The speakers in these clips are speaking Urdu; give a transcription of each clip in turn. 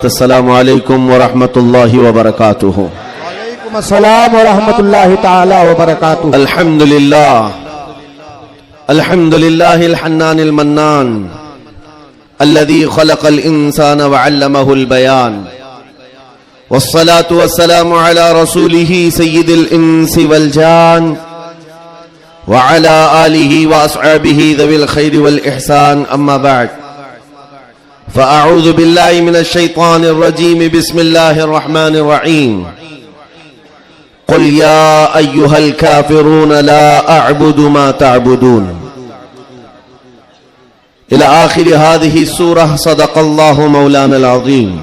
السلام علیکم ورحمۃ اللہ وبرکاتہ۔ وعلیکم السلام ورحمۃ اللہ تعالی وبرکاتہ۔ الحمد للہ الحنان المنان الذي خلق الانسان وعلمه البيان، والصلاة والسلام على رسوله سيد الانس والجان وعلى آله واصحابه ذوي الخير والاحسان، اما بعد فأعوذ بالله من الشيطان الرجيم، بسم الله الرحمن الرحيم، قل يا أيها الكافرون لا أعبد ما تعبدون، إلى آخر هذه السورة۔ صدق الله مولانا العظيم۔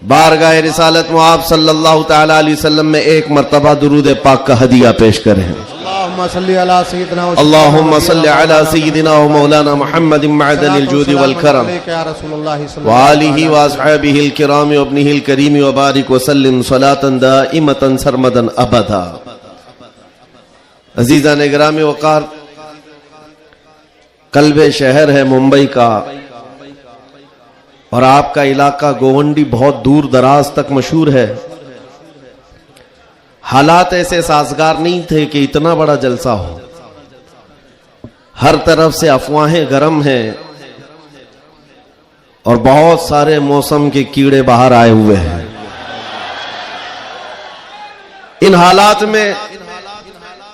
بارگاہ رسالت معاب صلی اللہ تعالی علیہ وسلم میں ایک مرتبہ درود پاک کا ہدیہ پیش کریں۔ اللهم صل على سيدنا اللهم صل على سيدنا ومولانا محمد معدن الجود والكرم وآله وأصحابه الكرام وابنه الكريم وبارك وسلم صلاة دائمة سرمدا أبدا۔ عزیزان گرامی وقار، قلب شہر ہے ممبئی کا، اور آپ کا علاقہ گوونڈی بہت دور دراز تک مشہور ہے۔ حالات ایسے سازگار نہیں تھے کہ اتنا بڑا جلسہ ہو، ہر طرف سے افواہیں گرم ہیں اور بہت سارے موسم کے کیڑے باہر آئے ہوئے ہیں۔ ان حالات میں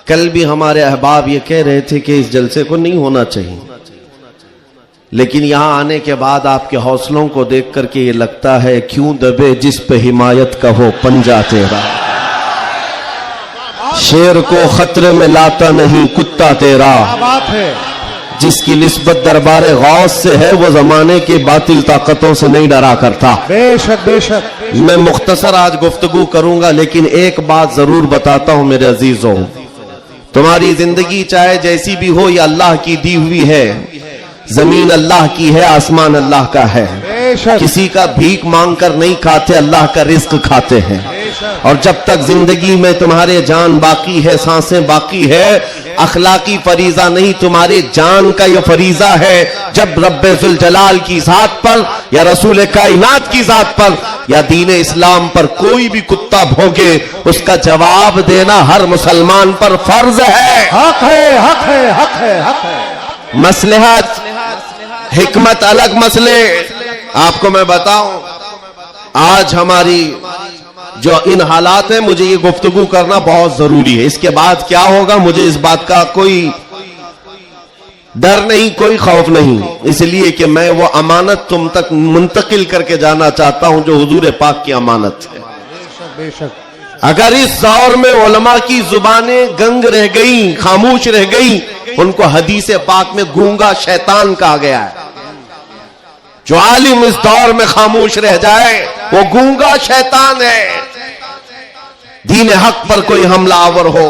کل بھی ہمارے احباب یہ کہہ رہے تھے کہ اس جلسے کو نہیں ہونا چاہیے، لیکن یہاں آنے کے بعد آپ کے حوصلوں کو دیکھ کر کے یہ لگتا ہے کیوں دبے جس پہ حمایت کا ہو پنجہ تیرا، شیر کو خطرے میں لاتا نہیں کتا تیرا، جس کی نسبت دربار غوث سے ہے وہ زمانے کے باطل طاقتوں سے نہیں ڈرا کرتا۔ بے شک بے شک۔ میں مختصر آج گفتگو کروں گا، لیکن ایک بات ضرور بتاتا ہوں میرے عزیزوں، تمہاری زندگی چاہے جیسی بھی ہو یہ اللہ کی دی ہوئی ہے، زمین اللہ کی ہے، آسمان اللہ کا ہے، کسی کا بھیک مانگ کر نہیں کھاتے، اللہ کا رزق کھاتے ہیں، اور جب تک زندگی میں تمہارے جان باقی ہے، سانسیں باقی ہے، اخلاقی فریضہ نہیں تمہارے جان کا یہ فریضہ ہے، جب رب ذوالجلال کی ذات پر یا رسول کائنات کی ذات پر یا دین اسلام پر کوئی بھی کتا بھونکے اس کا جواب دینا ہر مسلمان پر فرض ہے۔ حق ہے، حق ہے، حق ہے، حق ہے۔ مصلحت حکمت الگ مسئلے، آپ کو میں بتاؤں، آج ہماری جو ان حالات ہیں مجھے یہ گفتگو کرنا بہت ضروری ہے۔ اس کے بعد کیا ہوگا مجھے اس بات کا کوئی ڈر نہیں، کوئی خوف نہیں، اس لیے کہ میں وہ امانت تم تک منتقل کر کے جانا چاہتا ہوں جو حضور پاک کی امانت ہے۔ بے شک۔ اگر اس دور میں علماء کی زبانیں گنگ رہ گئیں، خاموش رہ گئیں، ان کو حدیث پاک میں گونگا شیطان کہا گیا ہے۔ جو عالم اس دور میں خاموش رہ جائے وہ گونگا شیطان ہے۔ دین حق پر کوئی حملہ آور ہو،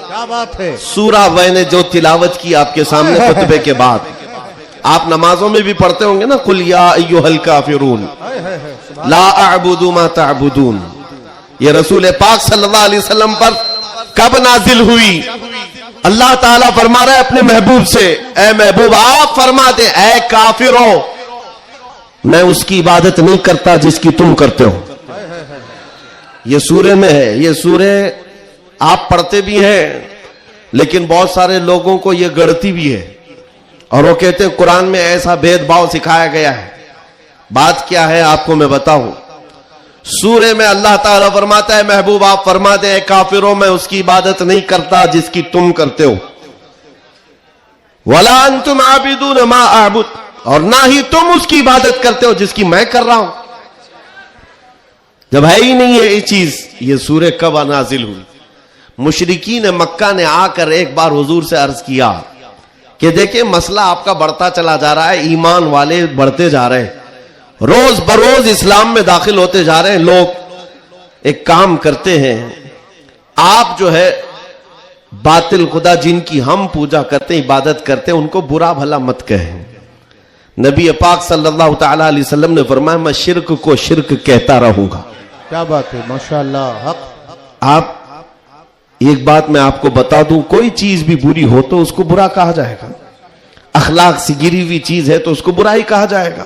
کیا بات ہے۔ سورہ میں نے جو تلاوت کی آپ کے سامنے خطبے کے بعد، آپ نمازوں میں بھی پڑھتے ہوں گے نا، قل یا ایھا الکافرون لا اعبد ما تعبدون، یہ رسول پاک صلی اللہ علیہ وسلم پر کب نازل ہوئی؟ اللہ تعالیٰ فرما رہا ہے اپنے محبوب سے، اے محبوب آپ فرما دیں اے کافروں، میں اس کی عبادت نہیں کرتا جس کی تم کرتے ہو۔ یہ سورہ میں ہے، یہ سورہ آپ پڑھتے بھی ہیں، لیکن بہت سارے لوگوں کو یہ گڑتی بھی ہے، اور وہ کہتے ہیں قرآن میں ایسا بھید بھاؤ سکھایا گیا ہے۔ بات کیا ہے آپ کو میں بتاؤں، سورہ میں اللہ تعالیٰ فرماتا ہے محبوب آپ فرما دیں اے کافروں میں اس کی عبادت نہیں کرتا جس کی تم کرتے ہو، وَلَا أَنْتُمْ عَابِدُونَ مَا أَعْبُدُ، اور نہ ہی تم اس کی عبادت کرتے ہو جس کی میں کر رہا ہوں۔ جب ہے ہی نہیں ہے یہ چیز، یہ سورہ کب نازل ہوئی؟ مشرکین مکہ نے آ کر ایک بار حضور سے عرض کیا کہ دیکھیں مسئلہ آپ کا بڑھتا چلا جا رہا ہے، ایمان والے بڑھتے جا رہے ہیں، روز بروز اسلام میں داخل ہوتے جا رہے ہیں لوگ، ایک کام کرتے ہیں، آپ جو ہے باطل خدا جن کی ہم پوجا کرتے ہیں عبادت کرتے ہیں ان کو برا بھلا مت کہیں۔ نبی پاک صلی اللہ تعالی علیہ وسلم نے فرمایا میں شرک کو شرک کہتا رہوں گا۔ کیا بات ہے، ماشاءاللہ، حق۔ آپ ایک بات میں آپ کو بتا دوں، کوئی چیز بھی بری ہو تو اس کو برا کہا جائے گا، اخلاق سے گری ہوئی چیز ہے تو اس کو برائی کہا جائے گا،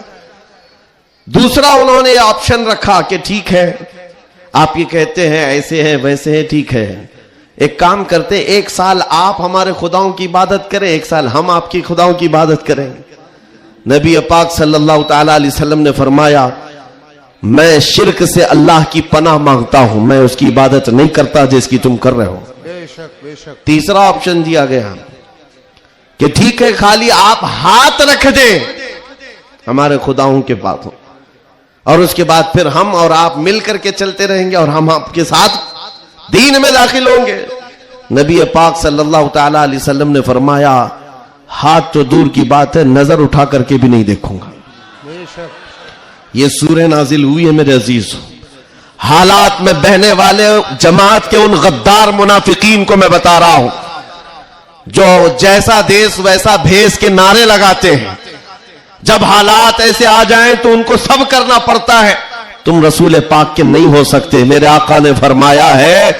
دوسرا انہوں نے یہ آپشن رکھا کہ ٹھیک ہے آپ یہ کہتے ہیں ایسے ہیں ویسے ہیں، ٹھیک ہے ایک کام کرتے، 1 سال آپ ہمارے خداؤں کی عبادت کریں، 1 سال ہم آپ کی خداؤں کی عبادت کریں۔ نبی پاک صلی اللہ تعالی علیہ وسلم نے فرمایا میں شرک سے اللہ کی پناہ مانگتا ہوں، میں اس کی عبادت نہیں کرتا جس کی تم کر رہے ہو۔ بے شک بے شک۔ تیسرا آپشن دیا گیا کہ ٹھیک ہے خالی آپ ہاتھ رکھ دیں ہمارے خداؤں کے پاس، اور اس کے بعد پھر ہم اور آپ مل کر کے چلتے رہیں گے اور ہم آپ کے ساتھ دین میں داخل ہوں گے۔ نبی پاک صلی اللہ تعالی علیہ وسلم نے فرمایا ہاتھ تو دور کی بات ہے، نظر اٹھا کر کے بھی نہیں دیکھوں گا۔ بے شک۔ یہ سورہ نازل ہوئی ہے میرے عزیز، حالات میں بہنے والے جماعت کے ان غدار منافقین کو میں بتا رہا ہوں جو جیسا دیس ویسا بھیس کے نعرے لگاتے ہیں، جب حالات ایسے آ جائیں تو ان کو سب کرنا پڑتا ہے۔ تم رسول پاک کے نہیں ہو سکتے۔ میرے آقا نے فرمایا ہے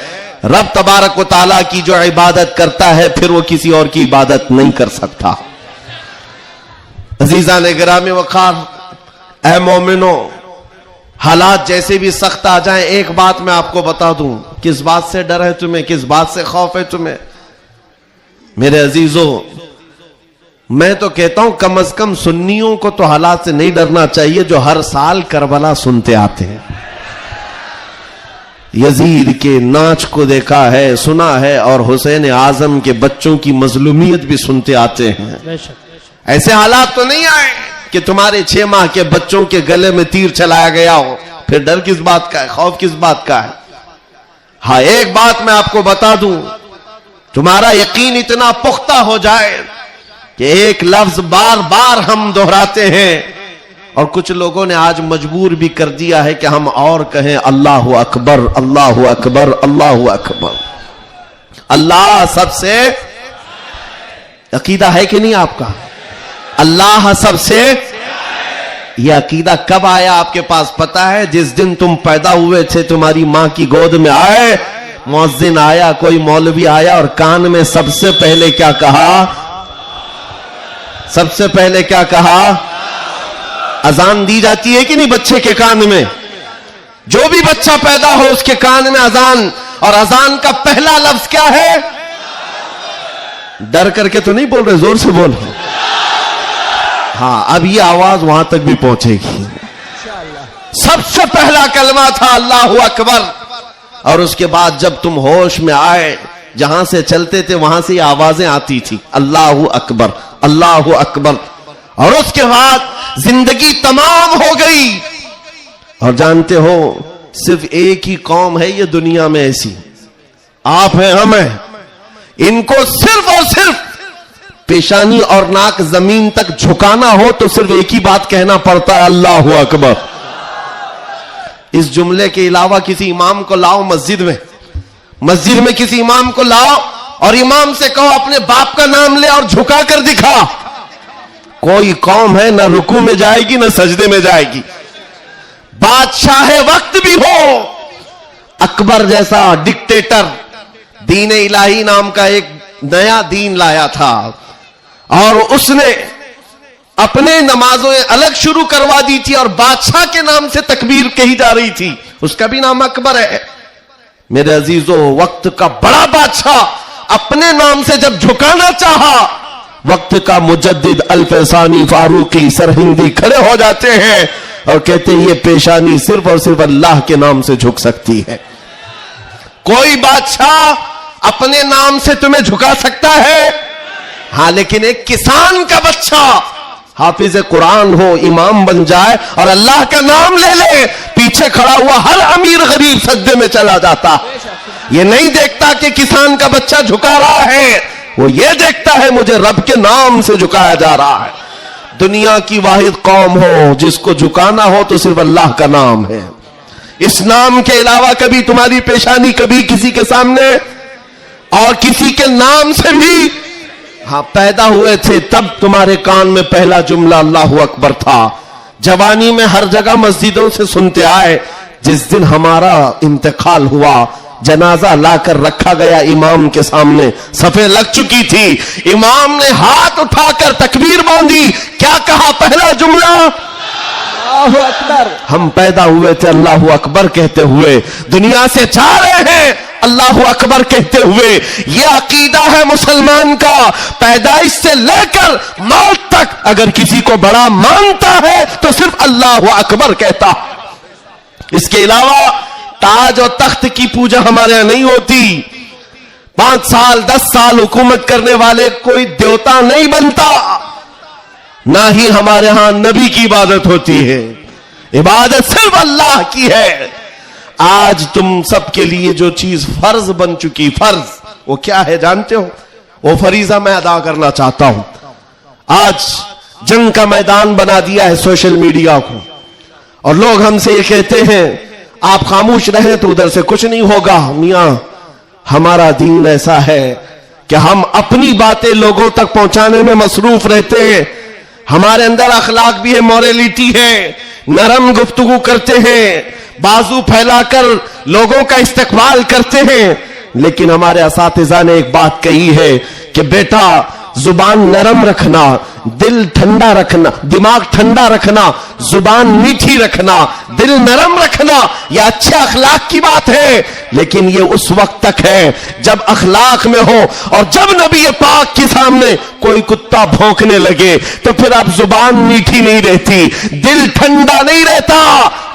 رب تبارک و تعالیٰ کی جو عبادت کرتا ہے پھر وہ کسی اور کی عبادت نہیں کر سکتا۔ عزیزان گرامی وقار، اے مومنو، حالات جیسے بھی سخت آ جائیں ایک بات میں آپ کو بتا دوں، کس بات سے ڈر ہے تمہیں، کس بات سے خوف ہے تمہیں؟ میرے عزیزو، میں تو کہتا ہوں کم از کم سنیوں کو تو حالات سے نہیں ڈرنا چاہیے جو ہر سال کربلا سنتے آتے ہیں۔ یزید کے ناچ کو دیکھا ہے، سنا ہے، اور حسین اعظم کے بچوں کی مظلومیت بھی سنتے آتے ہیں۔ ایسے حالات تو نہیں آئے کہ تمہارے 6 ماہ کے بچوں کے گلے میں تیر چلایا گیا ہو، پھر ڈر کس بات کا ہے، خوف کس بات کا ہے؟ ہاں ایک بات میں آپ کو بتا دوں، تمہارا یقین اتنا پختہ ہو جائے کہ ایک لفظ بار بار ہم دہراتے ہیں، اور کچھ لوگوں نے آج مجبور بھی کر دیا ہے کہ ہم اور کہیں اللہ اکبر اللہ اکبر اللہ اکبر۔ اللہ سب سے، عقیدہ ہے کہ نہیں آپ کا؟ اللہ سب سے، یہ عقیدہ کب آیا آپ کے پاس پتا ہے؟ جس دن تم پیدا ہوئے تھے تمہاری ماں کی گود میں آئے، مؤذن آیا، کوئی مولوی آیا اور کان میں سب سے پہلے کیا کہا؟ سب سے پہلے کیا کہا؟ اذان دی جاتی ہے کہ نہیں بچے کے کان میں؟ جو بھی بچہ پیدا ہو اس کے کان میں اذان، اور اذان کا پہلا لفظ کیا ہے؟ ڈر کر کے تو نہیں بول رہے، زور سے بول رہے۔ ہاں اب یہ آواز وہاں تک بھی پہنچے گی۔ سب سے پہلا کلمہ تھا اللہ اکبر، اور اس کے بعد جب تم ہوش میں آئے، جہاں سے چلتے تھے وہاں سے یہ آوازیں آتی تھی، اللہ اکبر اللہ اکبر، اور اس کے بعد زندگی تمام ہو گئی۔ اور جانتے ہو صرف ایک ہی قوم ہے یہ دنیا میں ایسی، آپ ہیں ہم ہیں، ان کو صرف اور صرف پیشانی اور ناک زمین تک جھکانا ہو تو صرف ایک ہی بات کہنا پڑتا ہے، اللہ اکبر۔ اس جملے کے علاوہ کسی امام کو لاؤ مسجد میں کسی امام کو لاؤ اور امام سے کہو اپنے باپ کا نام لے اور جھکا کر دکھا، کوئی قوم ہے نہ رکوع میں جائے گی نہ سجدے میں جائے گی۔ بادشاہ وقت بھی ہو، اکبر جیسا ڈکٹیٹر دین الہی نام کا ایک نیا دین لایا تھا، اور اس نے اپنے نمازوں الگ شروع کروا دی تھی، اور بادشاہ کے نام سے تکبیر کہی جا رہی تھی، اس کا بھی نام اکبر ہے۔ میرے عزیزو، وقت کا بڑا بادشاہ اپنے نام سے جب جھکانا چاہا، وقت کا مجدد الفسانی فاروقی سرہندی کھڑے ہو جاتے ہیں اور کہتے ہیں یہ پیشانی صرف اور صرف اللہ کے نام سے جھک سکتی ہے۔ کوئی بادشاہ اپنے نام سے تمہیں جھکا سکتا ہے؟ ہاں، لیکن ایک کسان کا بچہ حافظ قرآن ہو، امام بن جائے اور اللہ کا نام لے لے، پیچھے کھڑا ہوا ہر امیر غریب سجدے میں چلا جاتا۔ یہ نہیں دیکھتا کہ کسان کا بچہ جھکا رہا ہے، وہ یہ دیکھتا ہے مجھے رب کے نام سے جھکایا جا رہا ہے۔ دنیا کی واحد قوم ہو جس کو جھکانا ہو تو صرف اللہ کا نام ہے۔ اس نام کے علاوہ کبھی تمہاری پیشانی کبھی کسی کے سامنے، اور کسی کے نام سے بھی ہاں پیدا ہوئے تھے تب تمہارے کان میں پہلا جملہ اللہ اکبر تھا۔ جوانی میں ہر جگہ مسجدوں سے سنتے آئے، جس دن ہمارا انتقال ہوا جنازہ لا کر رکھا گیا امام کے سامنے، صفیں لگ چکی تھی، امام نے ہاتھ اٹھا کر تکبیر باندھی، کیا کہا پہلا جملہ؟ اللہ اکبر. ہم پیدا ہوئے تھے اللہ اکبر کہتے ہوئے, دنیا سے جا رہے ہیں اللہ اکبر کہتے ہوئے. یہ عقیدہ ہے مسلمان کا, پیدائش سے لے کر موت تک اگر کسی کو بڑا مانتا ہے تو صرف اللہ اکبر کہتا. اس کے علاوہ تاج اور تخت کی پوجا ہمارے یہاں نہیں ہوتی. 5 سال 10 سال حکومت کرنے والے کوئی دیوتا نہیں بنتا, نہ ہی ہمارے ہاں نبی کی عبادت ہوتی ہے. عبادت صرف اللہ کی ہے. آج تم سب کے لیے جو چیز فرض بن چکی, فرض وہ کیا ہے جانتے ہو؟ وہ فریضہ میں ادا کرنا چاہتا ہوں. آج جنگ کا میدان بنا دیا ہے سوشل میڈیا کو, اور لوگ ہم سے یہ کہتے ہیں آپ خاموش رہیں تو ادھر سے کچھ نہیں ہوگا. میاں ہمارا دین ایسا ہے کہ ہم اپنی باتیں لوگوں تک پہنچانے میں مصروف رہتے ہیں. ہمارے اندر اخلاق بھی ہے, موریلٹی ہے, نرم گفتگو کرتے ہیں, بازو پھیلا کر لوگوں کا استقبال کرتے ہیں. لیکن ہمارے اساتذہ نے ایک بات کہی ہے کہ بیٹا زبان نرم رکھنا, دل ٹھنڈا رکھنا, دماغ ٹھنڈا رکھنا, زبان میٹھی رکھنا, دل نرم رکھنا, یہ اچھے اخلاق کی بات ہے. لیکن یہ اس وقت تک ہے جب اخلاق میں ہو, اور جب نبی پاک کے سامنے کوئی کتا بھونکنے لگے تو پھر اب زبان میٹھی نہیں رہتی, دل ٹھنڈا نہیں رہتا,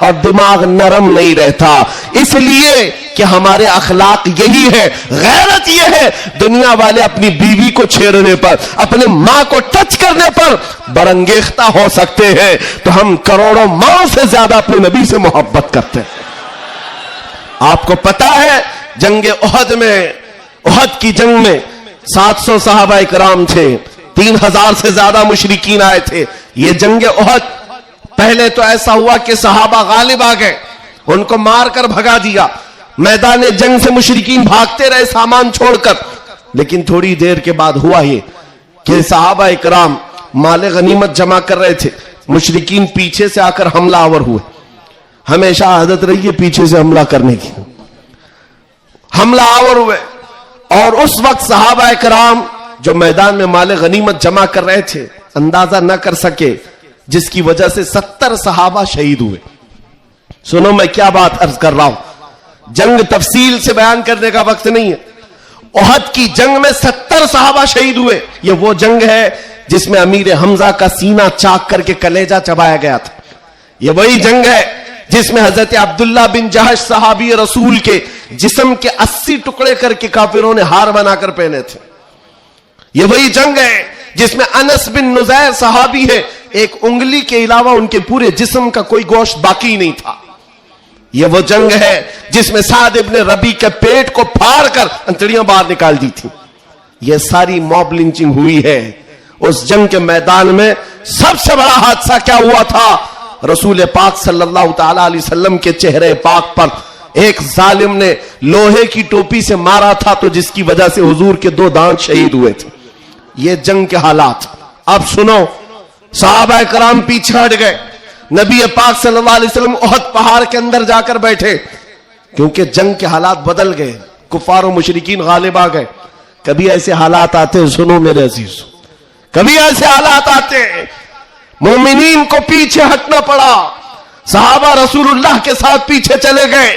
اور دماغ نرم نہیں رہتا. اس لیے کہ ہمارے اخلاق یہی ہے. غیرت یہ ہے دنیا والے اپنی بیوی کو چھیڑنے پر, اپنے ماں کو ٹچ کرنے پر برانگیختہ ہو سکتے ہیں, تو ہم کروڑوں ماں سے زیادہ اپنے نبی سے محبت کرتے ہیں. آپ کو پتا ہے جنگ احد میں, احد کی جنگ میں 700 صحابہ کرام تھے, 3000 سے زیادہ مشرکین آئے تھے. یہ جنگ احد پہلے تو ایسا ہوا کہ صحابہ غالب آ گئے, ان کو مار کر بھگا دیا. میدان جنگ سے مشرکین بھاگتے رہے سامان چھوڑ کر. لیکن تھوڑی دیر کے بعد ہوا یہ کہ صحابہ اکرام مال غنیمت جمع کر رہے تھے, مشرکین پیچھے سے آ کر حملہ آور ہوئے. ہمیشہ عادت رہی ہے پیچھے سے حملہ کرنے کی. حملہ آور ہوئے, اور اس وقت صحابہ اکرام جو میدان میں مال غنیمت جمع کر رہے تھے اندازہ نہ کر سکے, جس کی وجہ سے 70 صحابہ شہید ہوئے. سنو میں کیا بات عرض کر رہا ہوں, جنگ تفصیل سے بیان کرنے کا وقت نہیں ہے. احد کی جنگ میں 70 صحابہ شہید ہوئے. یہ وہ جنگ ہے جس میں امیر حمزہ کا سینہ چاک کر کے کلیجہ چبایا گیا تھا. یہ وہی جنگ ہے جس میں حضرت عبداللہ بن جہش صحابی رسول کے جسم کے 80 ٹکڑے کر کے کافروں نے ہار بنا کر پہنے تھے. یہ وہی جنگ ہے جس میں انس بن نزیر صحابی ہے, ایک انگلی کے علاوہ ان کے پورے جسم کا کوئی گوشت باقی نہیں تھا. یہ وہ جنگ ہے جس میں سعد ابن ربی کے پیٹ کو پھاڑ کر انتڑیاں باہر نکال دی تھی. یہ ساری موب لنچنگ ہوئی ہے. اس جنگ کے میدان میں سب سے بڑا حادثہ کیا ہوا تھا, رسول پاک صلی اللہ تعالی علیہ وسلم کے چہرے پاک پر ایک ظالم نے لوہے کی ٹوپی سے مارا تھا, تو جس کی وجہ سے حضور کے 2 دانت شہید ہوئے تھے. یہ جنگ کے حالات. اب سنو, صحابہ کرام پیچھے ہٹ گئے, نبی پاک صلی اللہ علیہ وسلم احد پہاڑ کے اندر جا کر بیٹھے, کیونکہ جنگ کے حالات بدل گئے, کفار و مشرکین غالب آ گئے. کبھی ایسے حالات آتے, سنو میرے عزیز, کبھی ایسے حالات آتے مومنین کو پیچھے ہٹنا پڑا. صحابہ رسول اللہ کے ساتھ پیچھے چلے گئے.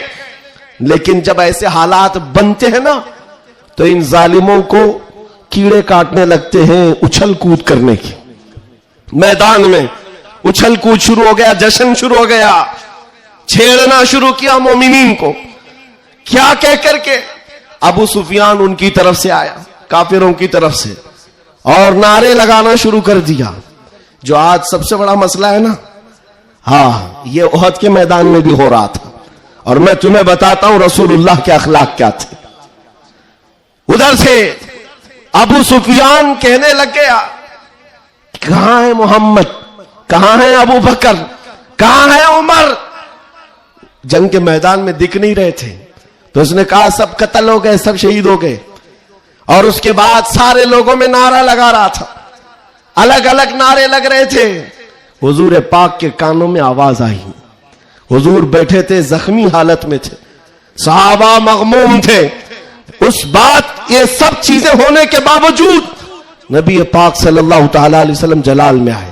لیکن جب ایسے حالات بنتے ہیں نا, تو ان ظالموں کو کیڑے کاٹنے لگتے ہیں اچھل کود کرنے کی. میدان میں اچھل کود شروع ہو گیا, جشن شروع ہو گیا, چھیڑنا شروع کیا مومنین کو. کیا کہہ کر کے ابو سفیان ان کی طرف سے آیا, کافروں کی طرف سے, اور نعرے لگانا شروع کر دیا. جو آج سب سے بڑا مسئلہ ہے نا, ہاں, یہ احد کے میدان میں بھی ہو رہا تھا. اور میں تمہیں بتاتا ہوں رسول اللہ کے اخلاق کیا تھے. ادھر سے ابو سفیان کہنے لگ گیا, کہاں ہے محمد, کہاں ہے ابو بکر, کہاں ہے عمر. جنگ کے میدان میں دکھ نہیں رہے تھے. تو اس نے کہا سب قتل ہو گئے, سب شہید ہو گئے. اور اس کے بعد سارے لوگوں میں نعرہ لگا رہا تھا, الگ الگ نعرے لگ رہے تھے. حضور پاک کے کانوں میں آواز آئی. حضور بیٹھے تھے, زخمی حالت میں تھے, صحابہ مغموم تھے. اس بات, یہ سب چیزیں ہونے کے باوجود نبی پاک صلی اللہ تعالی علیہ وسلم جلال میں آئے,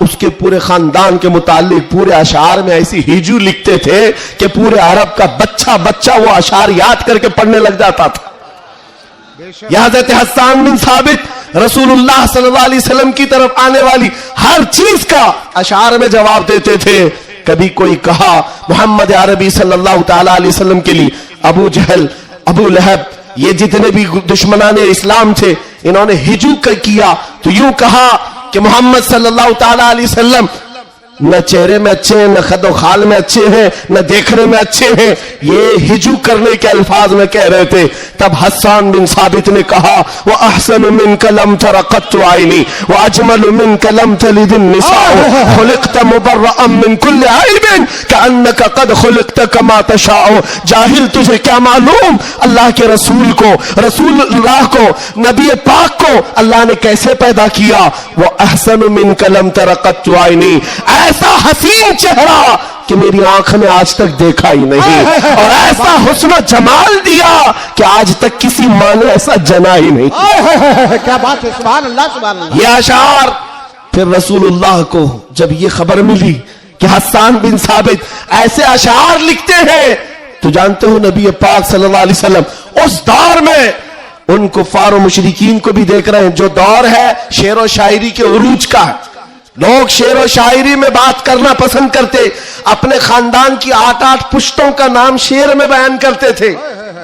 اس کے پورے خاندان کے متعلق پورے اشعار میں ایسی ہجو لکھتے تھے کہ پورے عرب کا بچہ وہ اشعار یاد کر کے پڑھنے لگ جاتا تھا. یہ حضرت حسان بن ثابت رسول اللہ صلی اللہ علیہ وسلم کی طرف آنے والی ہر چیز کا اشعار میں جواب دیتے تھے. کبھی کوئی کہا محمد عربی صلی اللہ تعالی علیہ وسلم کے لیے ابو جہل، ابو لہب، یہ جتنے بھی دشمنان اسلام تھے انہوں نے ہجو کیا تو یوں کہا کہ محمد صلی اللہ تعالی علیہ وسلم نہ چہرے میں اچھے ہیں، نہ خد و خال میں اچھے ہیں، نہ دیکھنے میں اچھے ہیں. یہ ہجو کرنے کے الفاظ میں کہہ رہے تھے. تب حسان بن ثابت نے کہا وَأَحْسَنُ مِنْكَ لَمْ تَرَ قَطُّ عَيْنِي وَأَجْمَلُ مِنْكَ لَمْ تَلِدِ النِّسَاءُ خُلِقْتَ مُبَرَّأً مِنْ كُلِّ عَيْبٍ كَأَنَّكَ قَدْ خُلِقْتَ كَمَا تَشَاءُ. جاہل تجھے کیا معلوم اللہ کے رسول کو، رسول اللہ کو، نبی پاک کو اللہ نے کیسے پیدا کیا. وَأَحْسَنُ مِنْكَ لَمْ تَرَ قَطُّ عَيْنِي، ایسا حسین چہرہ کہ میری آنکھ نے آج تک دیکھا ہی نہیں، اور ایسا حسن و جمال دیا کہ آج تک کسی ماں نے ایسا جنا ہی نہیں. کیا بات ہے، سبحان اللہ سبحان اللہ. یہ اشعار پھر رسول اللہ کو جب یہ خبر ملی کہ حسان بن ثابت ایسے اشعار لکھتے ہیں تو جانتے ہو نبی پاک صلی اللہ علیہ وسلم اس دور میں ان کفار و مشرکین کو بھی دیکھ رہے ہیں. جو دور ہے شعر و شاعری کے عروج کا ہے، لوگ شعر و شاعری میں بات کرنا پسند کرتے، اپنے خاندان کی 8 پشتوں کا نام شعر میں بیان کرتے تھے.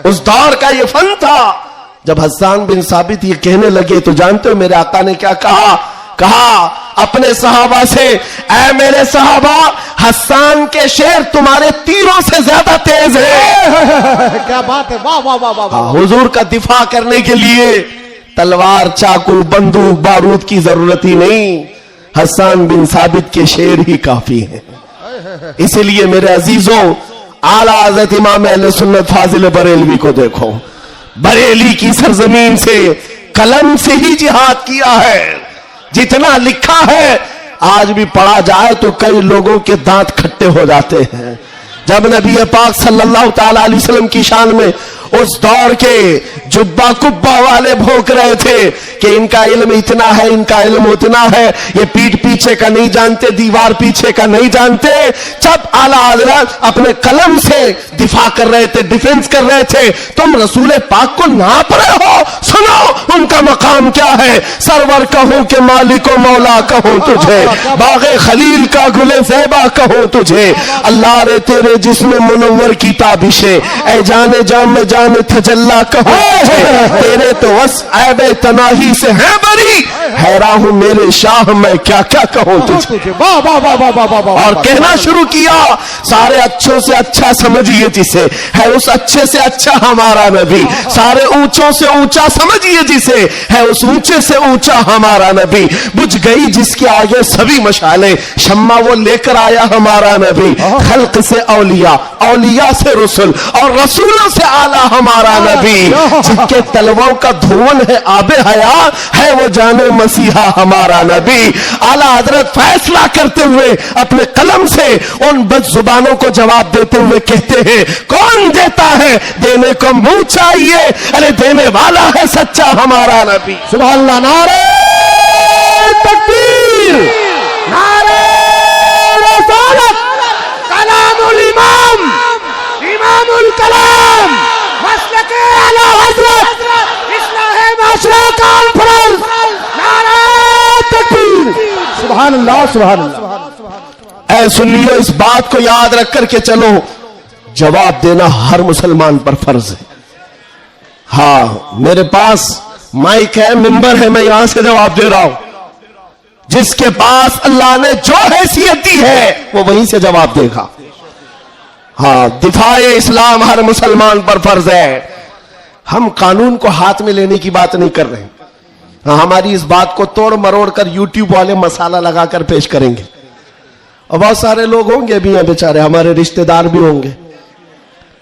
اس دور کا یہ فن تھا. جب حسان بن ثابت یہ کہنے لگے تو جانتے ہو میرے آقا نے کیا کہا اپنے صحابہ سے، اے میرے صحابہ حسان کے شعر تمہارے تیروں سے زیادہ تیز ہے. کیا بات ہے، واہ واہ واہ واہ. حضور کا دفاع کرنے کے لیے تلوار، چاقو، بندوق، بارود کی ضرورت ہی نہیں، حسان بن ثابت کے شعر ہی کافی ہیں. اسی لیے میرے عزیزوں اعلیٰ حضرت امام اہل سنت فاضل بریلوی کو دیکھو، بریلی کی سرزمین سے قلم سے ہی جہاد کیا ہے. جتنا لکھا ہے آج بھی پڑھا جائے تو کئی لوگوں کے دانت کھٹے ہو جاتے ہیں. جب نبی پاک صلی اللہ تعالی علیہ وسلم کی شان میں اس دور کے جبا کبا والے بھونک رہے تھے کہ ان کا علم اتنا ہے، ان کا علم اتنا ہے، یہ پیٹ پیچھے کا نہیں جانتے، دیوار پیچھے کا نہیں جانتے. جب اعلیٰ حضرت اپنے قلم سے دفاع کر رہے تھے، ڈیفنس کر رہے تھے، تم رسول پاک کو ناپ رہے ہو. سنو ان کا مقام کیا ہے. سرور کہوں کہ مالک و مولا کہوں تجھے، باغ خلیل کا گل زیبا کہوں تجھے، اللہ رے تیرے جسم منور کی تابشیں، اے جانے جان میں جان تجلا کہوں تجھے، تیرے تو وس عیب تناہی سے ہے بری، حیران ہوں میرے شاہ میں کیا کیا کہوں تجھے. اور کہنا شروع کیا سارے اچھوں سے اچھا سمجھیے جسے، ہے اس اچھے سے اچھا ہمارا نبی، سارے اونچوں سے اونچا سمجھیے جسے، ہے اس اونچے سے اونچا ہمارا نبی. بجھ گئی جس کے آگے سبھی مشالیں، شمع وہ لے کر آیا ہمارا نبی. خلق سے اولیاء، اولیاء سے رسول، اور رسولوں سے اعلیٰ ہمارا نبی. جن کے تلووں کا دھون ہے آب حیات، ہے وہ جان مسیحا ہمارا نبی. اعلیٰ حضرت فیصلہ کرتے ہوئے اپنے قلم سے ان بد زبانوں کو جواب دیتے ہوئے کہتے ہیں کون دیتا ہے دینے کو منہ چاہیے، ارے دینے والا ہے سچا ہمارا نبی. سبحان اللہ. نعرہ تکبیر، نعرہ رسالت، کلام الامام، امام الکلام، مسلک اعلیٰ حضرت، اصلاح معاشرہ کانفرنس. نعرہ تکبیر. سبحان اللہ سبحان اللہ. اے سنیو اس بات کو یاد رکھ کر کے چلو، جواب دینا ہر مسلمان پر فرض ہے. ہاں میرے پاس مائک ہے، ممبر ہے، میں یہاں سے جواب دے رہا ہوں. جس کے پاس اللہ نے جو حیثیت دی ہے وہ وہیں سے جواب دے گا. ہاں دفاع اسلام ہر مسلمان پر فرض ہے. ہم قانون کو ہاتھ میں لینے کی بات نہیں کر رہے. ہماری اس بات کو توڑ مروڑ کر یوٹیوب والے مسالہ لگا کر پیش کریں گے، اور بہت سارے لوگ ہوں گے بھی ہیں بیچارے، ہمارے رشتہ دار بھی ہوں گے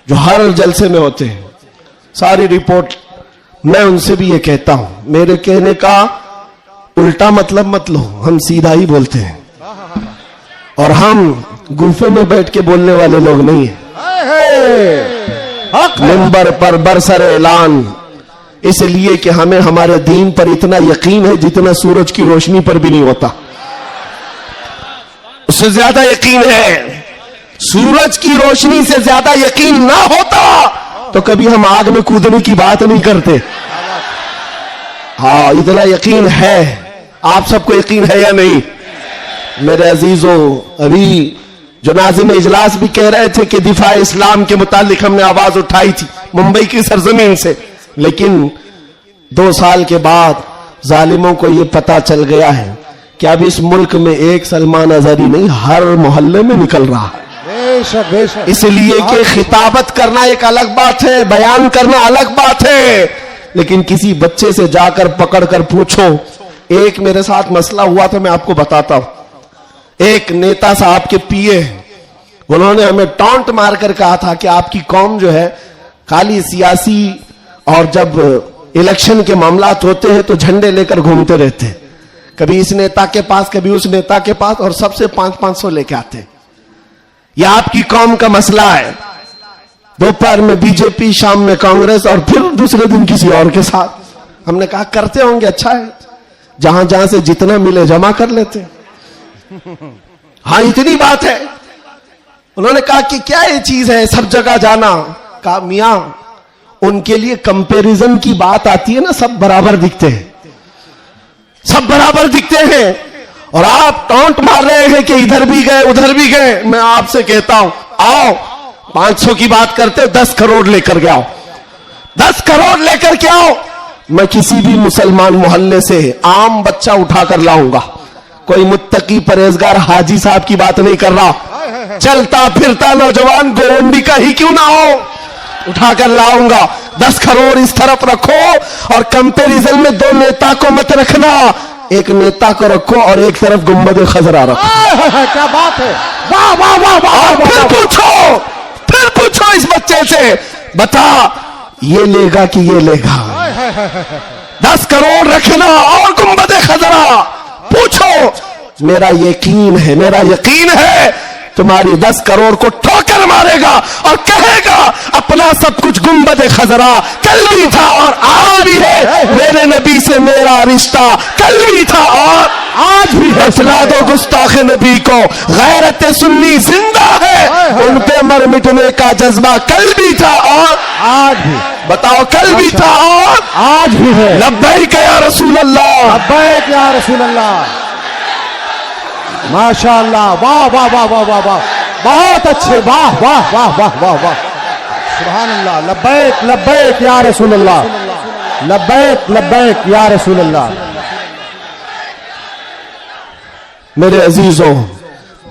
جو ہر جلسے میں ہوتے ہیں، ساری رپورٹ. میں ان سے بھی یہ کہتا ہوں، میرے کہنے کا الٹا مطلب مت لو، ہم سیدھا ہی بولتے ہیں، اور ہم گوفے میں بیٹھ کے بولنے والے لوگ نہیں ہیں. منبر پر برسر اعلان، اس لیے کہ ہمیں ہمارے دین پر اتنا یقین ہے جتنا سورج کی روشنی پر بھی نہیں ہوتا. اس سے زیادہ یقین ہے. سورج کی روشنی سے زیادہ یقین نہ ہوتا تو کبھی ہم آگ میں کودنے کی بات نہیں کرتے. ہاں اتنا یقین ہے. آپ سب کو یقین ہے یا نہیں؟ میرے عزیزوں، ابھی جو ناظم اجلاس بھی کہہ رہے تھے کہ دفاع اسلام کے متعلق ہم نے آواز اٹھائی تھی ممبئی کی سرزمین سے، لیکن 2 سال کے بعد ظالموں کو یہ پتا چل گیا ہے کہ اب اس ملک میں ایک سلمان اظہری نہیں، ہر محلے میں نکل رہا ہے. بے شک بے شک. اس لیے کہ خطابت کرنا ایک الگ بات ہے، بیان کرنا الگ بات ہے، لیکن کسی بچے سے جا کر پکڑ کر پوچھو. ایک میرے ساتھ مسئلہ ہوا تھا، میں آپ کو بتاتا ہوں. ایک نیتا صاحب کے پیے، انہوں نے ہمیں ٹانٹ مار کر کہا تھا کہ آپ کی قوم جو ہے خالی سیاسی اور جب الیکشن کے معاملات ہوتے ہیں تو جھنڈے لے کر گھومتے رہتے ہیں، کبھی اس نیتا کے پاس کبھی اس نیتا کے پاس، اور سب سے 500 لے کے آتے ہیں. یہ آپ کی قوم کا مسئلہ ہے. دوپہر میں بی جے پی، شام میں کانگریس، اور پھر دوسرے دن کسی اور کے ساتھ. ہم نے کہا کرتے ہوں گے، اچھا ہے، جہاں جہاں سے جتنا ملے جمع کر لیتے. ہاں اتنی بات ہے. انہوں نے کہا کہ کیا یہ چیز ہے سب جگہ جانا؟ کہا میاں ان کے لیے کمپیریزن کی بات آتی ہے نا، سب برابر دکھتے ہیں، سب برابر دکھتے ہیں، اور آپ ٹانٹ مار رہے ہیں کہ ادھر بھی گئے ادھر بھی گئے. میں آپ سے کہتا ہوں آؤ 500 کی بات کرتے، 10 کروڑ لے کر کے آؤ، 10 کروڑ لے کر کے آؤ. میں کسی بھی مسلمان محلے سے عام بچہ اٹھا کر لاؤں گا، کوئی متقی پرہیزگار حاجی صاحب کی بات نہیں کر رہا، چلتا پھرتا نوجوان گونڈی کا ہی کیوں نہ ہو، اٹھا کر لاؤں گا. 10 کروڑ اس طرف رکھو، اور کمپیریزن میں 2 نیتا کو مت رکھنا، ایک نیتا کو رکھو اور ایک طرف گنبد خضرا رکھو. کیا بات ہے، واہ واہ واہ واہ. پھر پوچھو اس بچے سے، بتا یہ لے گا کہ یہ لے گا؟ 10 کروڑ رکھنا اور گنبد خضرا، پوچھو. میرا یقین ہے تمہاری 10 کروڑ کو ٹھوکر مارے گا اور کہے گا اپنا سب کچھ گنبد خضرا کل بھی تھا اور آج بھی ہے، میرے نبی سے میرا رشتہ کل بھی تھا اور آج بھی ہے. اصلاح دو گستاخ نبی کو، غیرت سنی زندہ ہے، ان پہ مر مٹنے کا جذبہ کل بھی تھا اور آج بھی. بتاؤ کل بھی تھا اور آج بھی ہے. لبیک یا رسول اللہ، لبیک یا رسول اللہ. ماشاء اللہ، واہ واہ واہ واہ واہ واہ، بہت اچھے، واہ واہ واہ واہ واہ واہ، سبحان اللہ. لبیک لبیک یا رسول اللہ، لبیک لبیک یا رسول اللہ. میرے عزیزوں،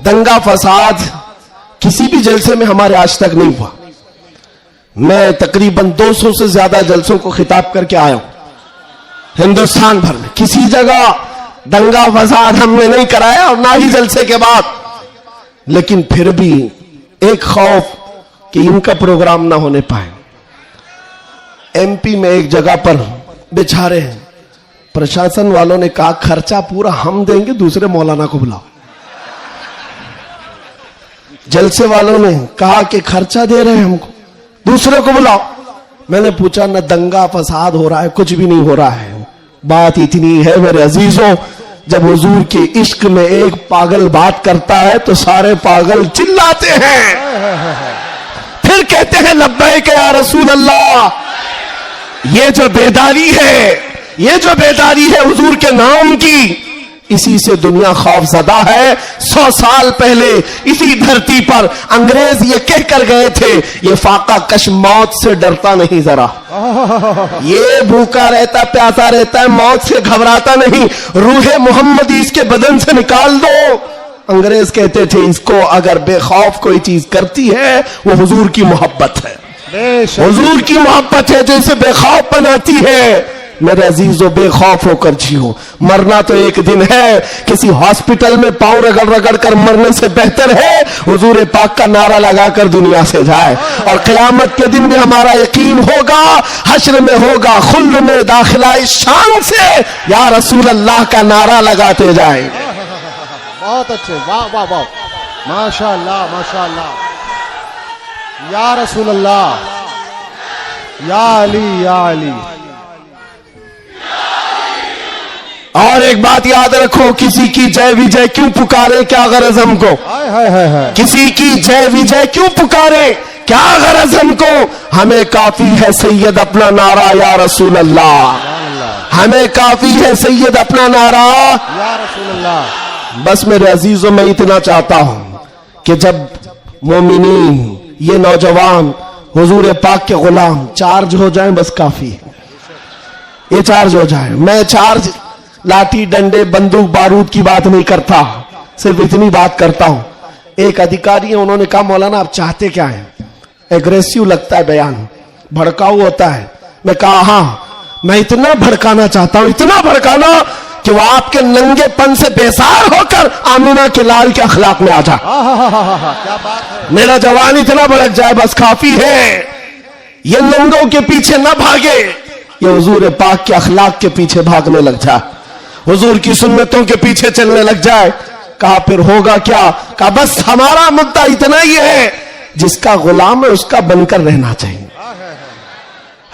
دنگا فساد کسی بھی جلسے میں ہمارے آج تک نہیں ہوا. میں تقریباً 200 سے زیادہ جلسوں کو خطاب کر کے آیا ہوں ہندوستان بھر میں، کسی جگہ دنگا فساد ہم نے نہیں کرایا اور نہ ہی جلسے کے بعد. لیکن پھر بھی ایک خوف کہ ان کا پروگرام نہ ہونے پائے. ایم پی میں ایک جگہ پر بیچارے ہیں، پرشاسن والوں نے کہا خرچہ پورا ہم دیں گے، دوسرے مولانا کو بلاؤ. جلسے والوں نے کہا کہ خرچہ دے رہے ہیں ہم کو، دوسرے کو بلاؤ. میں نے پوچھا نہ دنگا فساد ہو رہا ہے، کچھ بھی نہیں ہو رہا ہے. بات اتنی ہے میرے عزیزوں، جب حضور کے عشق میں ایک پاگل بات کرتا ہے تو سارے پاگل چلاتے ہیں، پھر کہتے ہیں لبیک یا رسول اللہ. یہ جو بیداری ہے حضور کے نام کی، اسی سے دنیا خوف زدہ ہے. 100 سال پہلے اسی دھرتی پر انگریز یہ کہہ کر گئے تھے، یہ فاقہ کش موت سے ڈرتا نہیں ذرا، یہ بھوکا رہتا پیاسا رہتا ہے، موت سے گھبراتا نہیں، روح محمدی اس کے بدن سے نکال دو. انگریز کہتے تھے اس کو اگر بے خوف کوئی چیز کرتی ہے وہ حضور کی محبت ہے، حضور کی محبت ہے جو اسے بے خوف بناتی ہے. میرے عزیزو بے خوف ہو کر جیو، مرنا تو ایک دن ہے. کسی ہاسپٹل میں پاؤں رگڑ رگڑ کر مرنے سے بہتر ہے حضور پاک کا نعرہ لگا کر دنیا سے جائے. اور قیامت کے دن بھی ہمارا یقین ہوگا، حشر میں ہوگا خلد میں داخلہ اس شان سے یا رسول اللہ کا نعرہ لگاتے جائیں. بہت اچھے، واہ واہ واہ، ماشاء اللہ ماشاء اللہ. یا رسول اللہ، یا علی یا علی. اور ایک بات یاد رکھو, کسی کی جے وجے کیوں پکارے, کیا غرض ہم کو, کسی کی جے وجے کیوں پکارے, کیا غرض ہم کو, ہمیں کافی ہے سید اپنا نعرہ یا رسول اللہ, ہمیں کافی ہے سید اپنا نعرہ یا رسول اللہ. بس میرے عزیزوں میں اتنا چاہتا ہوں کہ جب مومنین یہ نوجوان حضور پاک کے غلام چارج ہو جائیں بس کافی ہے, یہ چارج ہو جائیں. میں چارج لاٹھی ڈنڈے بندوق بارود کی بات نہیں کرتا, صرف اتنی بات کرتا ہوں. ایک ادھیکاری ہیں, انہوں نے کہا مولانا آپ چاہتے کیا ہیں, ایگریسیو لگتا ہے بیان, بھڑکاؤ ہوتا ہے. میں کہا ہاں میں اتنا بھڑکانا چاہتا ہوں, اتنا بھڑکانا کہ وہ آپ کے ننگے پن سے بیزار ہو کر آمینہ کے لال کے اخلاق میں آ جائے. کیا بات ہے, میرا جوان اتنا بھڑک جائے بس کافی ہے. یہ ننگوں کے پیچھے نہ بھاگے, یہ حضور پاک کے اخلاق کے پیچھے بھاگنے لگ جائے, حضور کی سنتوں کے پیچھے چلنے لگ جائے. کہا پھر ہوگا کیا, کہا بس ہمارا مدعا اتنا ہی ہے, جس کا غلام ہے اس کا بن کر رہنا چاہیے.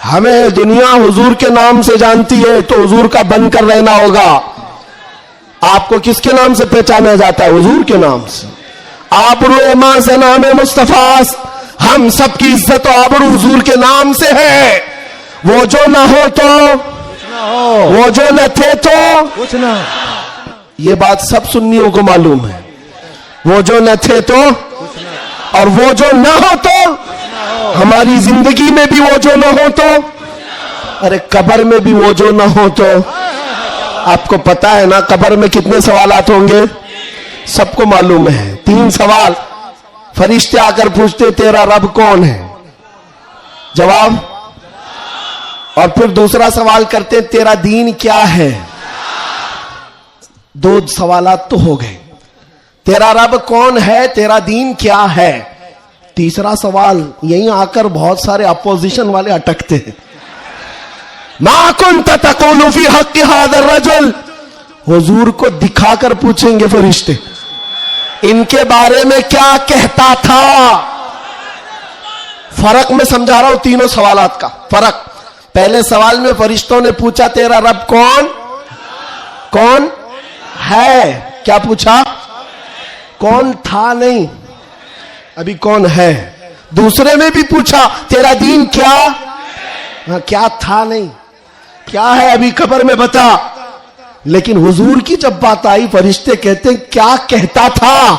ہمیں دنیا حضور کے نام سے جانتی ہے تو حضور کا بن کر رہنا ہوگا. آپ کو کس کے نام سے پہچانا جاتا ہے, حضور کے نام سے. آبرو ماں سے نام مصطفیٰ, ہم سب کی عزت و آبرو حضور کے نام سے ہے. وہ جو نہ ہو تو, وہ جو نہ تھے تو کچھ نہ. یہ بات سب سنیوں کو معلوم ہے. وہ جو نہ تھے تو, اور وہ جو نہ ہو تو, ہماری زندگی میں بھی وہ جو نہ ہو تو, ارے قبر میں بھی وہ جو نہ ہو تو. آپ کو پتا ہے نا قبر میں کتنے سوالات ہوں گے, سب کو معلوم ہے. 3 سوال فرشتے آ کر پوچھتے تیرا رب کون ہے, جواب. اور پھر دوسرا سوال کرتے تیرا دین کیا ہے. 2 سوالات تو ہو گئے, تیرا رب کون ہے, تیرا دین کیا ہے. تیسرا سوال یہیں آ کر بہت سارے اپوزیشن والے اٹکتے ہیں. ما کنت تقول فی حق هذا الرجل, حضور کو دکھا کر پوچھیں گے فرشتے ان کے بارے میں کیا کہتا تھا. فرق میں سمجھا رہا ہوں تینوں سوالات کا فرق. پہلے سوال میں فرشتوں نے پوچھا تیرا رب کون ہے, کیا پوچھا, کون تھا نہیں, ابھی کون ہے. دوسرے میں بھی پوچھا تیرا دین کیا, کیا تھا نہیں, کیا ہے ابھی قبر میں بتا. لیکن حضور کی جب بات آئی فرشتے کہتے ہیں کیا کہتا تھا.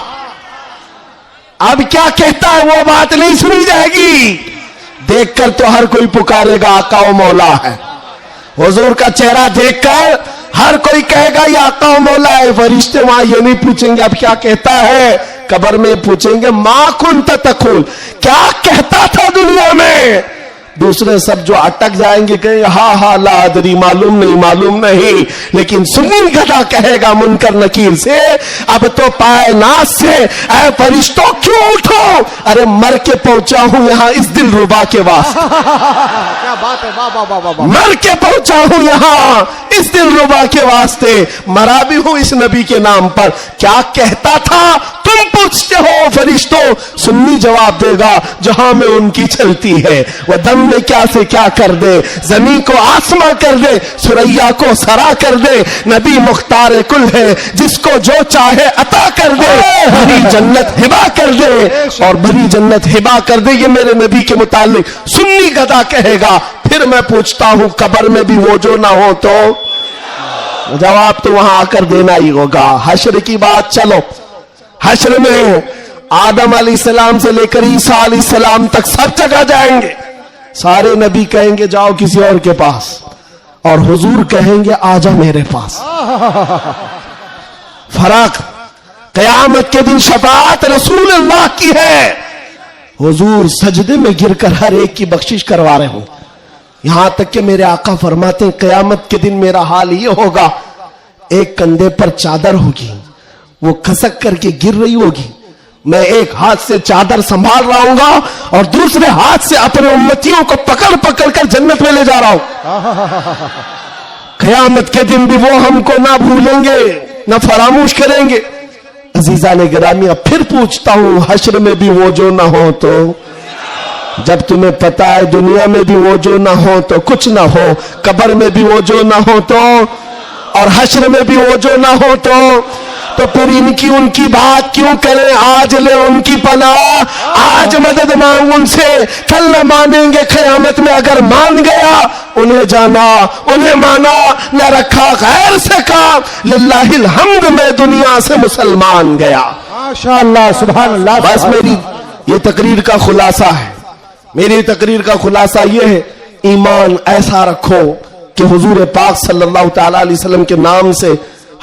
اب کیا کہتا ہے وہ بات نہیں سنی جائے گی. دیکھ کر تو ہر کوئی پکارے گا آقا و مولا ہے. حضور کا چہرہ دیکھ کر ہر کوئی کہے گا یہ آقا و مولا ہے. فرشتے وہاں یہ نہیں پوچھیں گے اب کیا کہتا ہے, قبر میں پوچھیں گے ما کنت تقول, کیا کہتا تھا دنیا میں. دوسرے سب جو اٹک جائیں گے کہیں ہاں لا ادری, معلوم نہیں. لیکن سنی گدھا کہے گا منکر نکیر سے اب تو پائے ناز سے اے فرشتوں کیوں اٹھو, ارے مر کے پہنچا ہوں یہاں اس دل ربا کے واسطے. کیا بات ہے, مر کے پہنچا ہوں یہاں اس دل ربا کے واسطے, مرا بھی ہوں اس نبی کے نام پر. کیا کہتا تھا تم پوچھتے ہو فرشتوں, سنی جواب دے گا جہاں میں ان کی چلتی ہے. وہ دم میں کیا سے کیا کر دے, زمین کو آسماں کر دے, سریا کو سرا کر دے. نبی مختار کل ہے جس کو جو چاہے عطا کر دے, بھری جنت ہبا کر دے, اور بھری جنت ہبا کر دے. یہ میرے نبی کے متعلق سنی گدا کہے گا. پھر میں پوچھتا ہوں قبر میں بھی وہ جو نہ ہو تو, جواب تو وہاں آ کر دینا ہی ہوگا. حشر کی بات, چلو حشر میں آدم علیہ السلام سے لے کر عیسیٰ علیہ السلام تک سب جگہ جائیں گے. سارے نبی کہیں گے جاؤ کسی اور کے پاس, اور حضور کہیں گے آجا میرے پاس. فرق قیامت کے دن شفاعت رسول اللہ کی ہے. حضور سجدے میں گر کر ہر ایک کی بخشش کروا رہے ہوں. یہاں تک کہ میرے آقا فرماتے ہیں قیامت کے دن میرا حال یہ ہوگا, ایک کندھے پر چادر ہوگی, وہ کھسک کر کے گر رہی ہوگی, میں ایک ہاتھ سے چادر سنبھال رہا ہوں گا اور دوسرے ہاتھ سے اپنے امتیوں کو پکڑ پکڑ کر جنت میں لے جا رہا ہوں. قیامت کے دن بھی وہ ہم کو نہ بھولیں گے نہ فراموش کریں گے. عزیزان گرامی, اب پھر پوچھتا ہوں حشر میں بھی وہ جو نہ ہو تو, جب تمہیں پتا ہے دنیا میں بھی وہ جو نہ ہو تو کچھ نہ ہو, قبر میں بھی وہ جو نہ ہو تو, اور حشر میں بھی وہ جو نہ ہو تو پھر ان کی بات کیوں کریں؟ آج لے ان کی پناہ، آج مدد مانگ ان سے، کل نہ مانیں گے قیامت میں۔ اگر مان گیا انہیں جانا، انہیں مانا، نہ رکھا غیر سے کام، للہ الحمد میں دنیا سے مسلمان گیا۔ ماشاءاللہ، سبحان اللہ۔ بس میری یہ تقریر کا خلاصہ ہے، میری تقریر کا خلاصہ یہ ہے، ایمان ایسا رکھو کہ حضور پاک صلی اللہ تعالی علیہ وسلم کے نام سے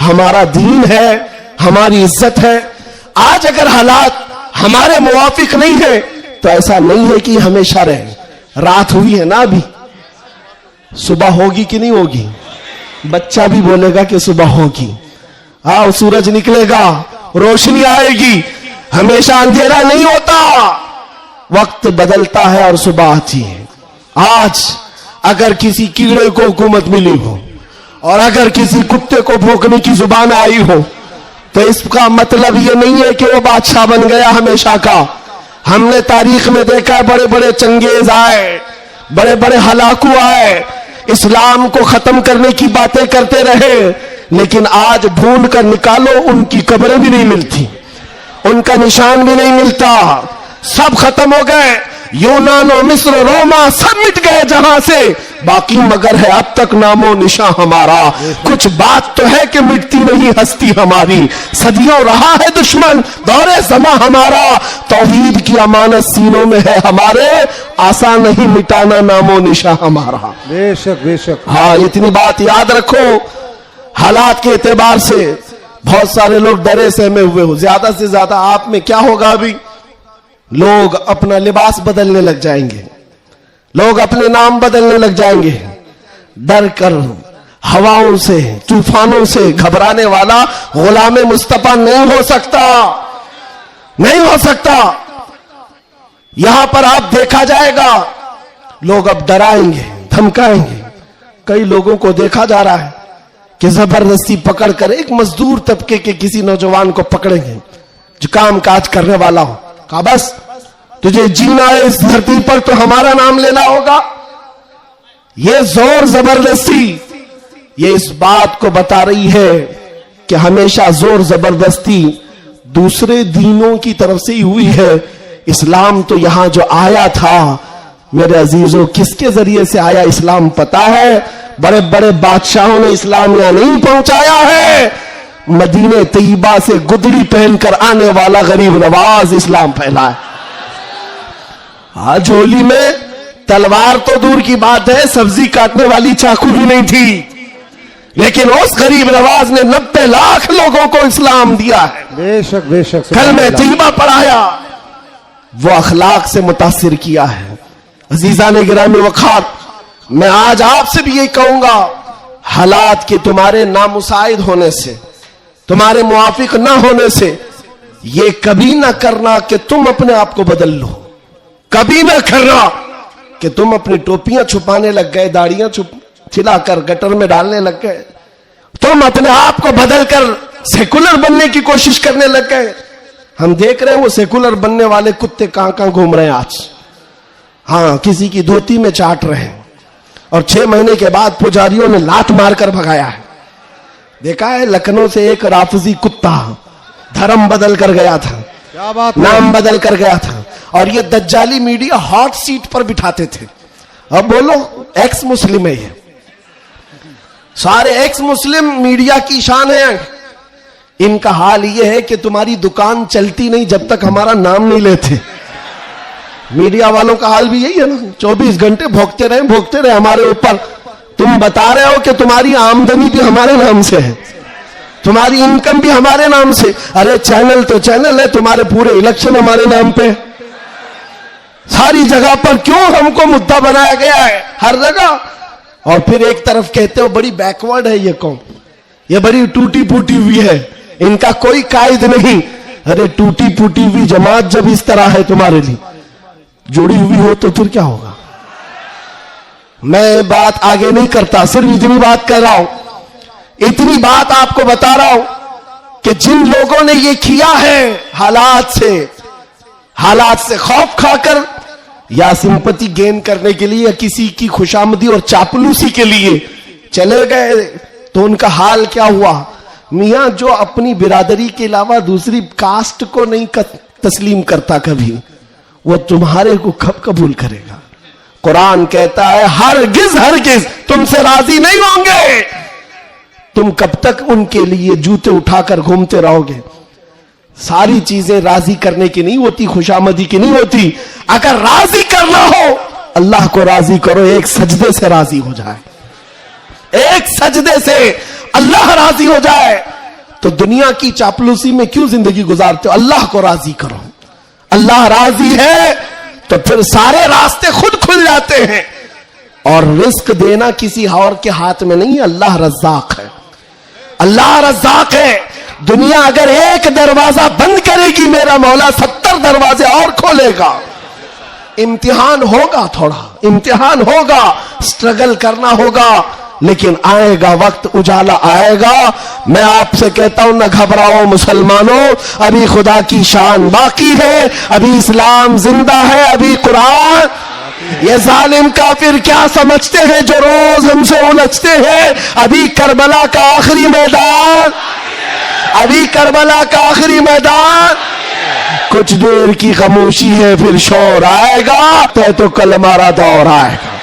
ہمارا دین ہے، ہماری عزت ہے۔ آج اگر حالات ہمارے موافق نہیں ہے تو ایسا نہیں ہے کہ ہمیشہ رہے۔ رات ہوئی ہے نا، ابھی صبح ہوگی کہ نہیں ہوگی؟ بچہ بھی بولے گا کہ صبح ہوگی، سورج نکلے گا، روشنی آئے گی، ہمیشہ اندھیرا نہیں ہوتا، وقت بدلتا ہے اور صبح آتی ہے۔ آج اگر کسی کیڑے کو حکومت ملی ہو اور اگر کسی کتے کو بھونکنے کی زبان آئی ہو تو اس کا مطلب یہ نہیں ہے کہ وہ بادشاہ بن گیا ہمیشہ کا۔ ہم نے تاریخ میں دیکھا ہے، بڑے بڑے چنگیز آئے، بڑے بڑے ہلاکو آئے، اسلام کو ختم کرنے کی باتیں کرتے رہے، لیکن آج ڈھونڈ کر نکالو ان کی قبریں بھی نہیں ملتی، ان کا نشان بھی نہیں ملتا، سب ختم ہو گئے۔ یونان و مصر، روما سب مٹ گئے جہاں سے، باقی مگر ہے اب تک نام و نشان ہمارا۔ کچھ بات تو ہے کہ مٹتی نہیں ہستی ہماری، صدیوں رہا ہے دشمن دور زماں ہمارا، توحید کی امانت سینوں میں ہے ہمارے، آسان نہیں مٹانا نام و نشان ہمارا۔ بے شک بے شک۔ ہاں، اتنی بات یاد رکھو، حالات کے اعتبار سے بہت سارے لوگ ڈرے سہمے ہوئے ہو، زیادہ سے زیادہ آپ میں کیا ہوگا؟ ابھی لوگ اپنا لباس بدلنے لگ جائیں گے، لوگ اپنے نام بدلنے لگ جائیں گے، ڈر کر ہواؤں سے، طوفانوں سے گھبرانے والا غلام مصطفیٰ نہیں ہو سکتا، نہیں ہو سکتا۔ یہاں پر آپ دیکھا جائے گا لوگ اب ڈرائیں گے، دھمکائیں گے۔ کئی لوگوں کو دیکھا جا رہا ہے کہ زبردستی پکڑ کر ایک مزدور طبقے کے کسی نوجوان کو پکڑیں گے جو کام کاج کرنے والا ہو، کہا بس تجھے جینا ہے اس دھرتی پر تو ہمارا نام لینا ہوگا۔ یہ زور زبردستی یہ اس بات کو بتا رہی ہے کہ ہمیشہ زور زبردستی دوسرے دینوں کی طرف سے ہی ہوئی ہے۔ اسلام تو یہاں جو آیا تھا میرے عزیزوں، کس کے ذریعے سے آیا اسلام پتا ہے؟ بڑے بڑے بادشاہوں نے اسلام یہاں نہیں پہنچایا ہے، مدینہ طیبہ سے گدڑی پہن کر آنے والا غریب نواز اسلام پھیلا ہے۔ جھولی میں تلوار تو دور کی بات ہے، سبزی کاٹنے والی چاقو بھی نہیں تھی، لیکن اس غریب نواز نے 90 لاکھ لوگوں کو اسلام دیا ہے۔ بے شک بے شک۔ کلمہ طیبہ پڑھایا، وہ اخلاق سے متاثر کیا ہے۔ عزیزان گرامی وقار، میں آج آپ سے بھی یہی کہوں گا، حالات کے تمہارے نامساعد ہونے سے، تمہارے موافق نہ ہونے سے یہ کبھی نہ کرنا کہ تم اپنے آپ کو بدل لو، کبھی نہ کرنا کہ تم اپنی ٹوپیاں چھپانے لگ گئے، داڑیاں چھلا کر گٹر میں ڈالنے لگ گئے، تم اپنے آپ کو بدل کر سیکولر بننے کی کوشش کرنے لگ گئے۔ ہم دیکھ رہے ہیں وہ سیکولر بننے والے کتے کہاں کہاں گھوم رہے ہیں آج، ہاں کسی کی دھوتی میں چاٹ رہے ہیں، اور 6 مہینے کے بعد پجاریوں نے لات مار کر بھگایا ہے۔ دیکھا ہے لکھنؤ سے ایک رافضی کتا دھرم بدل کر گیا تھا، کیا بات، نام بدل کر گیا تھا، اور یہ دجالی میڈیا ہاٹ سیٹ پر بٹھاتے تھے۔ اب بولو ایکس مسلم ہے، یہ سارے ایکس مسلم میڈیا کی شان ہے۔ ان کا حال یہ ہے کہ تمہاری دکان چلتی نہیں جب تک ہمارا نام نہیں لیتے۔ میڈیا والوں کا حال بھی یہی ہے نا، 24 گھنٹے بھوکتے رہے ہمارے اوپر۔ تم بتا رہے ہو کہ تمہاری آمدنی بھی ہمارے نام سے ہے، تمہاری انکم بھی ہمارے نام سے۔ ارے چینل تو چینل ہے، تمہارے پورے الیکشن ہمارے نام پہ، ساری جگہ پر کیوں ہم کو مدعا بنایا گیا ہے ہر جگہ؟ اور پھر ایک طرف کہتے ہو بڑی بیکورڈ ہے یہ قوم، یہ بڑی ٹوٹی پھوٹی ہوئی ہے، ان کا کوئی قائد نہیں۔ ارے ٹوٹی پھوٹی ہوئی جماعت جب اس طرح ہے تمہارے لیے، جوڑی ہوئی ہو تو پھر کیا ہوگا؟ میں بات آگے نہیں کرتا، صرف اتنی بات کہہ رہا ہوں، اتنی بات آپ کو بتا رہا ہوں کہ جن لوگوں نے یہ کیا ہے حالات سے خوف کھا کر یا سمپتی گین کرنے کے لیے یا کسی کی خوشامدی اور چاپلوسی کے لیے چلے گئے تو ان کا حال کیا ہوا؟ میاں جو اپنی برادری کے علاوہ دوسری کاسٹ کو نہیں تسلیم کرتا کبھی، وہ تمہارے کو کب قبول کرے گا؟ قرآن کہتا ہے ہرگز ہرگز تم سے راضی نہیں ہوں گے. تم کب تک ان کے لیے جوتے اٹھا کر گھومتے رہو گے؟ ساری چیزیں راضی کرنے کی نہیں ہوتی، خوشامدی کی نہیں ہوتی. اگر راضی کرنا ہو اللہ کو راضی کرو، ایک سجدے سے راضی ہو جائے، ایک سجدے سے اللہ راضی ہو جائے. تو دنیا کی چاپلوسی میں کیوں زندگی گزارتے ہو؟ اللہ کو راضی کرو. اللہ راضی ہے تو پھر سارے راستے خود کھل جاتے ہیں. اور رزق دینا کسی اور کے ہاتھ میں نہیں، اللہ رزاق ہے. اللہ رزاق ہے. دنیا اگر ایک دروازہ بند کرے گی میرا مولا 70 دروازے اور کھولے گا. امتحان ہوگا، تھوڑا امتحان ہوگا، سٹرگل کرنا ہوگا، لیکن آئے گا وقت، اجالا آئے گا. میں آپ سے کہتا ہوں نہ گھبراؤ مسلمانوں، ابھی خدا کی شان باقی ہے، ابھی اسلام زندہ ہے، ابھی قرآن. یہ ظالم کافر کیا سمجھتے ہیں جو روز ہم سے الجھتے ہیں؟ ابھی کربلا کا آخری میدان، ابھی کربلا کا آخری میدان. کچھ دیر کی خاموشی ہے پھر شور آئے گا، تو کل ہمارا دور آئے گا.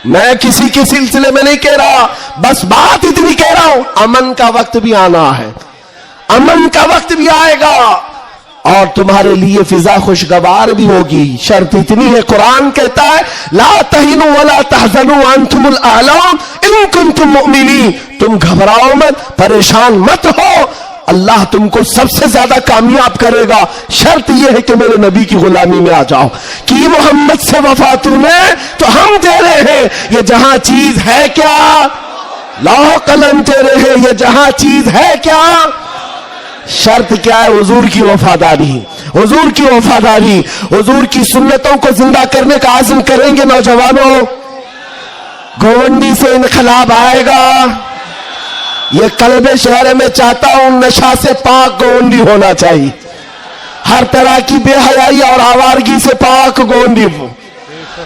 میں کسی کے سلسلے میں نہیں کہہ رہا، بس بات اتنی کہہ رہا ہوں امن کا وقت بھی آنا ہے، امن کا وقت بھی آئے گا اور تمہارے لیے فضا خوشگوار بھی ہوگی. شرط اتنی ہے، قرآن کہتا ہے لا تہنوا ولا تحزنوا وانتم الاعلون ان کنتم مؤمنین. تم گھبراؤ مت، پریشان مت ہو، اللہ تم کو سب سے زیادہ کامیاب کرے گا. شرط یہ ہے کہ میرے نبی کی غلامی میں آ جاؤ. کہ محمد سے وفا تمہیں تو ہم تیرے ہیں، یہ جہاں چیز ہے کیا لوح قلم تیرے ہیں، یہ جہاں چیز ہے کیا. شرط کیا ہے؟ حضور کی وفاداری، حضور کی وفاداری. حضور کی سنتوں کو زندہ کرنے کا عزم کریں گے نوجوانوں. گونڈی سے انقلاب آئے گا. یہ قلب شہر میں چاہتا ہوں نشہ سے پاک گونڈی ہونا چاہیے، ہر طرح کی بے حیائی اور آوارگی سے پاک گونڈی ہو.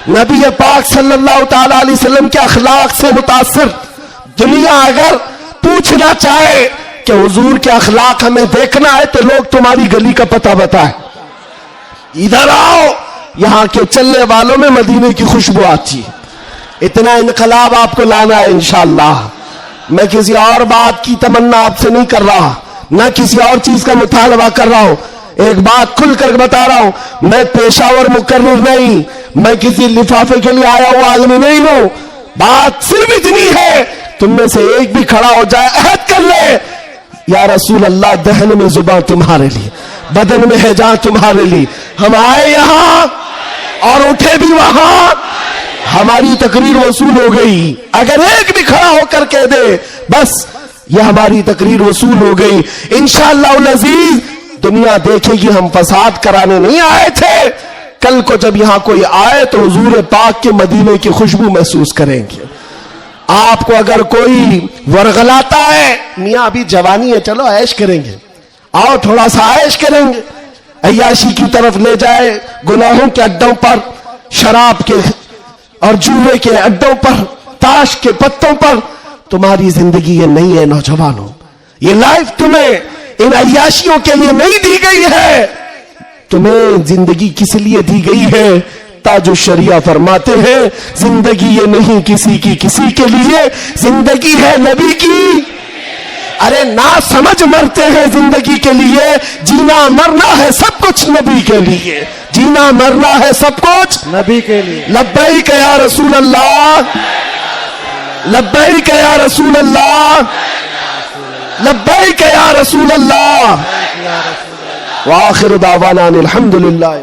نبی پاک صلی اللہ تعالی علیہ وسلم کے اخلاق سے متاثر دنیا اگر پوچھنا چاہے کہ حضور کے اخلاق ہمیں دیکھنا ہے تو لوگ تمہاری گلی کا پتہ بتائیں. ادھر آؤ، یہاں کے چلنے والوں میں مدینے کی خوشبو آتی ہے. اتنا انقلاب آپ کو لانا ہے انشاءاللہ. میں کسی اور بات کی تمنا آپ سے نہیں کر رہا، نہ کسی اور چیز کا مطالبہ کر رہا ہوں. ایک بات کھل کر بتا رہا ہوں، میں پیشہ ور مقرر نہیں، میں کسی لفافے کے لیے آیا ہوا آدمی نہیں ہوں. بات صرف اتنی ہے، تم میں سے ایک بھی کھڑا ہو جائے عہد کر لے یا رسول اللہ دہن میں زباں تمہارے لیے، بدن میں ہے جان تمہارے لیے. ہم آئے یہاں اور اٹھے بھی وہاں، ہماری تقریر وصول ہو گئی. اگر ایک بھی کھڑا ہو کر کہہ دے بس یہ ہماری تقریر وصول ہو گئی. انشاءاللہ العزیز دنیا دیکھے گی ہم فساد کرانے نہیں آئے تھے. کل کو جب یہاں کوئی آئے تو حضور پاک کے مدینے کی خوشبو محسوس کریں گے. آپ کو اگر کوئی ورغلاتا ہے، میاں ابھی جوانی ہے چلو عیش کریں گے، آؤ تھوڑا سا عیش کریں گے، عیاشی کی طرف لے جائے، گناہوں کے اڈوں پر، شراب کے اور جوئے کے اڈوں پر، تاش کے پتوں پر، تمہاری زندگی یہ نہیں ہے نوجوانوں. یہ لائف تمہیں ان عیاشیوں کے لیے نہیں دی گئی ہے، تمہیں زندگی کس لیے دی گئی ہے؟ تاج الشریعہ فرماتے ہیں زندگی یہ نہیں کسی کی کسی کے لیے، زندگی ہے نبی کی. ارے نہ سمجھ مرتے ہیں زندگی کے لیے، جینا مرنا ہے سب کچھ نبی کے لیے، جینا مرنا ہے سب کچھ نبی کے لیے. لبیک یا رسول اللہ، لبیک یا رسول اللہ، لبیک یا رسول اللہ. وآخر دعوانا الحمدللہ.